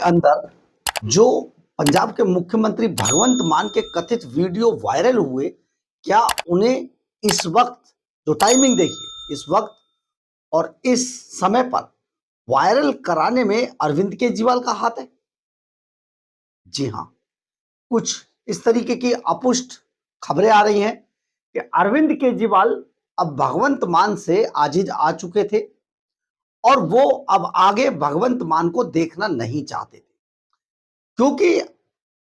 अंदर जो पंजाब के मुख्यमंत्री भगवंत मान के कथित वीडियो वायरल हुए, क्या उन्हें इस वक्त जो टाइमिंग देखिए, इस वक्त और इस समय पर वायरल कराने में अरविंद केजरीवाल का हाथ है? जी हां, कुछ इस तरीके की अपुष्ट खबरें आ रही हैं कि अरविंद केजरीवाल अब भगवंत मान से आजिज आ चुके थे और वो अब आगे भगवंत मान को देखना नहीं चाहते थे, क्योंकि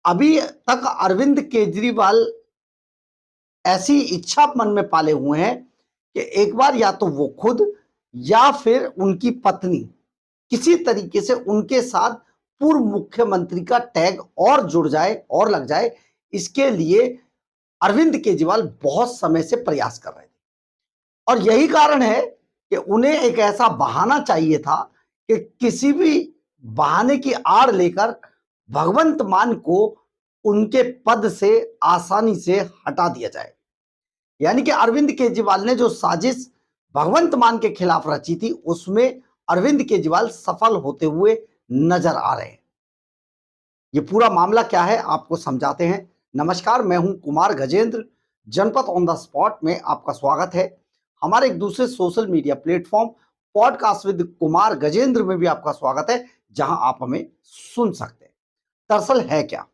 अभी तक अरविंद केजरीवाल ऐसी इच्छा मन में पाले हुए हैं कि एक बार या तो वो खुद या फिर उनकी पत्नी किसी तरीके से उनके साथ पूर्व मुख्यमंत्री का टैग और जुड़ जाए और लग जाए। इसके लिए अरविंद केजरीवाल बहुत समय से प्रयास कर रहे थे और यही कारण है कि उन्हें एक ऐसा बहाना चाहिए था कि किसी भी बहाने की आड़ लेकर भगवंत मान को उनके पद से आसानी से हटा दिया जाए। यानी कि अरविंद केजरीवाल ने जो साजिश भगवंत मान के खिलाफ रची थी, उसमें अरविंद केजरीवाल सफल होते हुए नजर आ रहे हैं। ये पूरा मामला क्या है आपको समझाते हैं। नमस्कार, मैं हूं कुमार गजेंद्र। जनपद ऑन द स्पॉट में आपका स्वागत है। हमारे एक दूसरे social media platform podcast with Kumar Gajendra में भी आपका स्वागत है, जहां आप हमें सुन सकते हैं। दरअसल है क्या,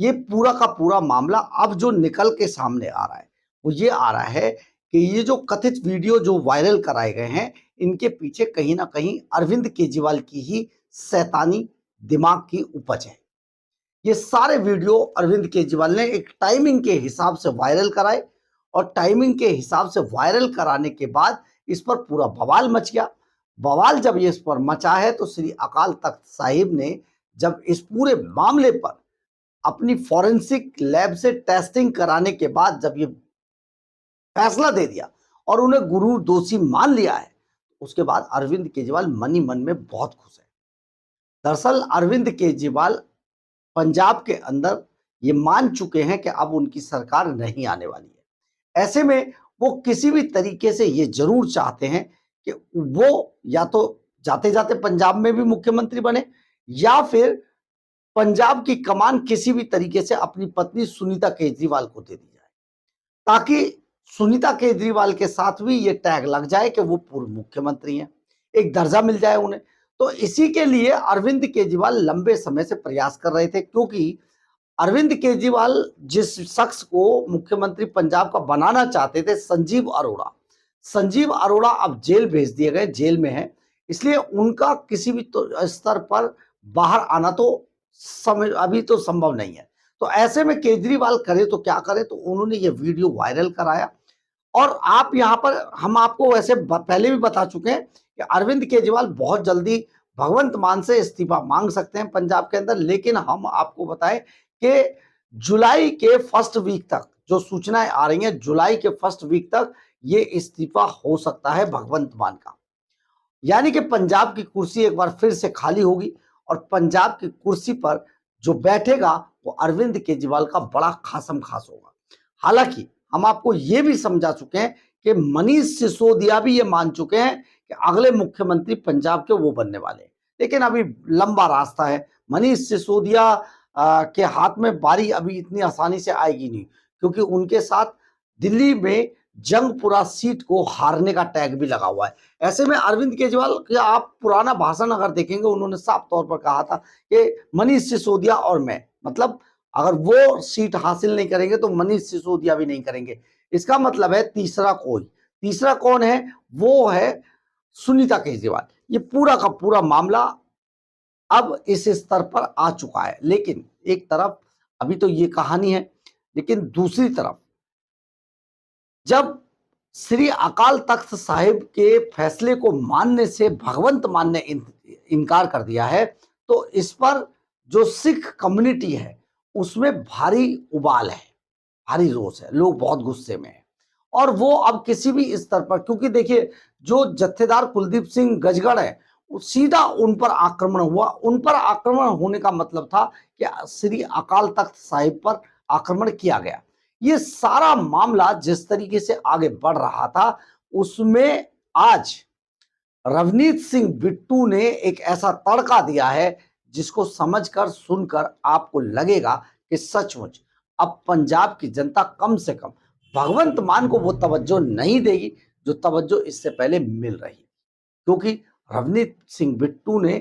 ये पूरा का पूरा मामला अब जो निकल के सामने आ रहा है वो ये आ रहा है कि ये जो कथित वीडियो जो वायरल कराए गए हैं, इनके पीछे कहीं ना कहीं अरविंद केजरीवाल की ही शैतानी दिमाग की उपज है। ये सारे वीडियो अरविंद केजरीवाल ने एक टाइमिंग के हिसाब से वायरल कराए और टाइमिंग के हिसाब से वायरल कराने के बाद इस पर पूरा बवाल मच गया। बवाल जब ये इस पर मचा है तो श्री अकाल तख्त साहिब ने जब इस पूरे मामले पर अपनी फॉरेंसिक लैब से टेस्टिंग कराने के बाद जब ये फैसला दे दिया और उन्हें गुरु दोषी मान लिया है, उसके बाद अरविंद केजरीवाल मन ही मन में बहुत खुश है। दरअसल अरविंद केजरीवाल पंजाब के अंदर ये मान चुके हैं कि अब उनकी सरकार नहीं आने वाली है। ऐसे में वो किसी भी तरीके से ये जरूर चाहते हैं कि वो या तो जाते जाते पंजाब में भी मुख्यमंत्री बने या फिर पंजाब की कमान किसी भी तरीके से अपनी पत्नी सुनीता केजरीवाल को दे दी जाए, ताकि सुनीता केजरीवाल के साथ भी ये टैग लग जाए कि वो पूर्व मुख्यमंत्री हैं, एक दर्जा मिल जाए उन्हें। तो इसी के लिए अरविंद केजरीवाल लंबे समय से प्रयास कर रहे थे, क्योंकि अरविंद केजरीवाल जिस शख्स को मुख्यमंत्री पंजाब का बनाना चाहते थे, संजीव अरोड़ा अब जेल भेज दिए गए, जेल में है, इसलिए उनका किसी भी तो स्तर पर बाहर आना तो समय अभी तो संभव नहीं है। तो ऐसे में केजरीवाल करे तो क्या करे, तो उन्होंने ये वीडियो वायरल कराया। और आप यहाँ पर हम आपको वैसे पहले भी बता चुके हैं कि अरविंद केजरीवाल बहुत जल्दी भगवंत मान से इस्तीफा मांग सकते हैं पंजाब के अंदर, लेकिन हम आपको बताएं कि जुलाई के फर्स्ट वीक तक जो सूचनाएं आ रही हैं, जुलाई के फर्स्ट वीक तक ये इस्तीफा हो सकता है भगवंत मान का। यानी कि पंजाब की कुर्सी एक बार फिर से खाली होगी और पंजाब की कुर्सी पर जो बैठेगा वो अरविंद केजरीवाल का बड़ा खासम खास होगा। हालांकि हम आपको ये भी समझा चुके हैं कि मनीष सिसोदिया भी ये मान चुके हैं कि अगले मुख्यमंत्री पंजाब के वो बनने वाले हैं, लेकिन अभी लंबा रास्ता है। मनीष सिसोदिया के हाथ में बारी अभी इतनी आसानी से आएगी नहीं, क्योंकि उनके साथ दिल्ली में जंगपुरा सीट को हारने का टैग भी लगा हुआ है। ऐसे में अरविंद केजरीवाल का आप पुराना भाषण अगर देखेंगे, उन्होंने साफ तौर पर कहा था कि मनीष सिसोदिया और मैं, मतलब अगर वो सीट हासिल नहीं करेंगे तो मनीष सिसोदिया भी नहीं करेंगे। इसका मतलब है तीसरा कौन है, वो है सुनीता केजरीवाल। ये पूरा का पूरा मामला अब इस स्तर पर आ चुका है। लेकिन एक तरफ अभी तो ये कहानी है, लेकिन दूसरी तरफ जब श्री अकाल तख्त साहिब के फैसले को मानने से भगवंत मान ने इनकार कर दिया है, तो इस पर जो सिख कम्युनिटी है उसमें भारी उबाल है, भारी रोष है, लोग बहुत गुस्से में हैं। और वो अब किसी भी स्तर पर, क्योंकि देखिए जो जत्थेदार कुलदीप सिंह गजगढ़ है, सीधा उन पर आक्रमण हुआ। उन पर आक्रमण होने का मतलब था कि श्री अकाल तख्त साहिब पर आक्रमण किया गया। ये सारा मामला जिस तरीके से आगे बढ़ रहा था, उसमें आज रवनीत सिंह बिट्टू ने एक ऐसा तड़का दिया है जिसको समझकर सुनकर आपको लगेगा कि सचमुच अब पंजाब की जनता कम से कम भगवंत मान को वो तवज्जो नहीं देगी जो तवज्जो इससे पहले मिल रही, क्योंकि रवनीत सिंह बिट्टू ने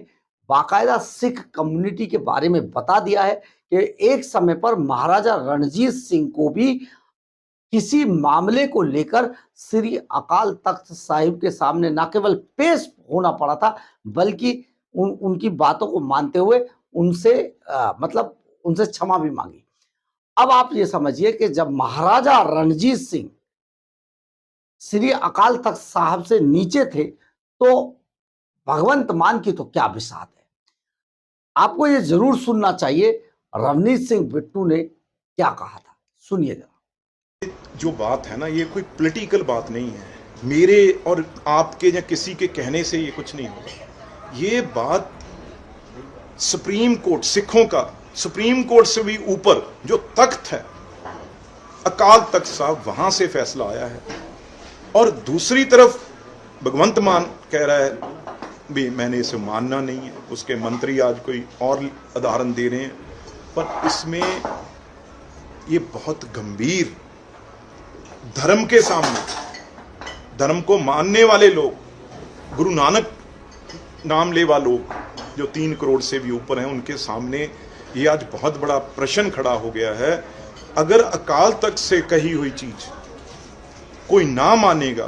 बाकायदा सिख कम्युनिटी के बारे में बता दिया है कि एक समय पर महाराजा रणजीत सिंह को भी किसी मामले को लेकर श्री अकाल तख्त साहिब के सामने न केवल पेश होना पड़ा था, बल्कि उनकी बातों को मानते हुए उनसे मतलब उनसे क्षमा भी मांगी। अब आप ये समझिए कि जब महाराजा रणजीत सिंह श्री अकाल तख्त साहब से नीचे थे तो भगवंत मान की तो क्या बिसात है। आपको ये जरूर सुनना चाहिए रवनीत सिंह बिट्टू ने क्या कहा था, सुनिए जरा। जो बात है ना, ये कोई पॉलिटिकल बात नहीं है, मेरे और आपके या किसी के कहने से ये कुछ नहीं होगा। ये बात सुप्रीम कोर्ट, सिखों का सुप्रीम कोर्ट से भी ऊपर जो तख्त है अकाल तख्त साहब, वहां से फैसला आया है। और दूसरी तरफ भगवंत मान कह रहा है भी मैंने इसे मानना नहीं है, उसके मंत्री आज कोई और उदाहरण दे रहे हैं। पर इसमें ये बहुत गंभीर, धर्म के सामने, धर्म को मानने वाले लोग, गुरु नानक नाम लेवा लोग जो 3 करोड़ से भी ऊपर हैं, उनके सामने ये आज बहुत बड़ा प्रश्न खड़ा हो गया है। अगर अकाल तख्त से कही हुई चीज कोई ना मानेगा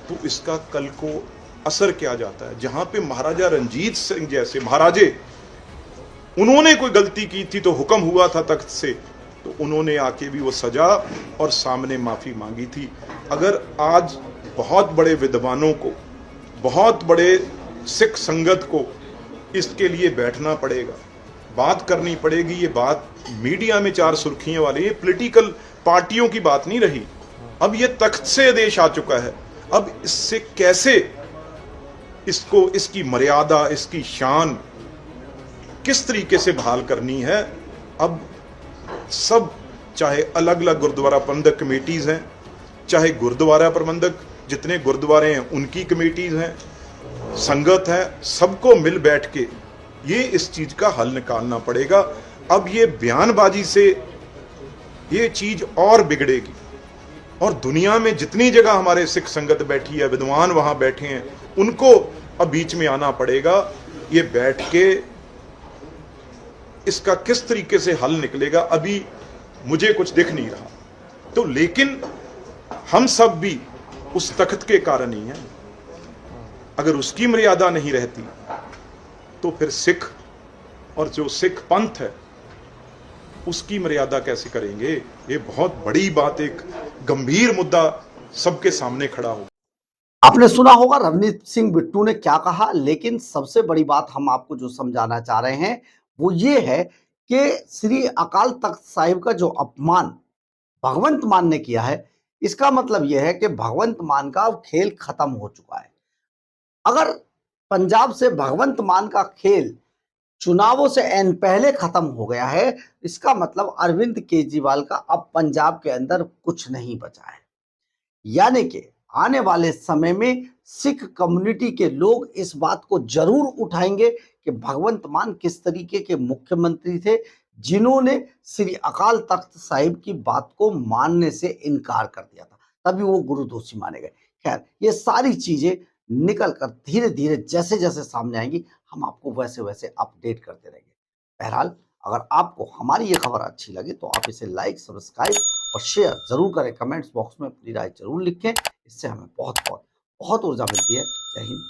तो इसका कल को असर क्या जाता है। जहां पे महाराजा रणजीत सिंह जैसे महाराजे, उन्होंने कोई गलती की थी तो हुक्म हुआ था तख्त से, तो उन्होंने आके भी वो सजा और सामने माफी मांगी थी। अगर आज बहुत बड़े विद्वानों को, बहुत बड़े सिख संगत को इसके लिए बैठना पड़ेगा, बात करनी पड़ेगी। ये बात मीडिया में 4 सुर्खियां वाली, ये पॉलिटिकल पार्टियों की बात नहीं रही। अब ये तख्त से आदेश आ चुका है। अब इससे कैसे इसको, इसकी मर्यादा, इसकी शान किस तरीके से बहाल करनी है। अब सब, चाहे अलग अलग गुरुद्वारा प्रबंधक कमेटीज हैं, चाहे गुरुद्वारा प्रबंधक जितने गुरुद्वारे हैं उनकी कमेटीज हैं, संगत है, सबको मिल बैठ के ये इस चीज का हल निकालना पड़ेगा। अब ये बयानबाजी से ये चीज और बिगड़ेगी। और दुनिया में जितनी जगह हमारे सिख संगत बैठी है, विद्वान वहां बैठे हैं, उनको अब बीच में आना पड़ेगा। ये बैठ के इसका किस तरीके से हल निकलेगा अभी मुझे कुछ दिख नहीं रहा। तो लेकिन हम सब भी उस तख्त के कारण ही हैं। अगर उसकी मर्यादा नहीं रहती तो फिर सिख और जो सिख पंथ है उसकी मर्यादा कैसे करेंगे। ये बहुत बड़ी बात, एक गंभीर मुद्दा सबके सामने खड़ा हो। आपने सुना होगा रवनीत सिंह बिट्टू ने क्या कहा, लेकिन सबसे बड़ी बात हम आपको जो समझाना चाह रहे हैं वो ये है कि श्री अकाल तख्त साहिब का जो अपमान भगवंत मान ने किया है, इसका मतलब यह है कि भगवंत मान का अब खेल खत्म हो चुका है। अगर पंजाब से भगवंत मान का खेल चुनावों से एन पहले खत्म हो गया है, इसका मतलब अरविंद केजरीवाल का अब पंजाब के अंदर कुछ नहीं बचा है। यानी कि आने वाले समय में सिख कम्युनिटी के लोग इस बात को जरूर उठाएंगे कि भगवंत मान किस तरीके के मुख्यमंत्री थे जिन्होंने श्री अकाल तख्त साहिब की बात को मानने से इनकार कर दिया था, तभी वो गुरु दोषी माने गए। खैर, ये सारी चीजें निकल कर धीरे धीरे जैसे जैसे सामने आएंगी हम आपको वैसे वैसे अपडेट करते रहेंगे। बहरहाल, अगर आपको हमारी ये खबर अच्छी लगी तो आप इसे लाइक, सब्सक्राइब और शेयर जरूर करें। कमेंट्स बॉक्स में अपनी राय जरूर लिखें, इससे हमें बहुत बहुत बहुत ऊर्जा मिलती है। जय हिंद।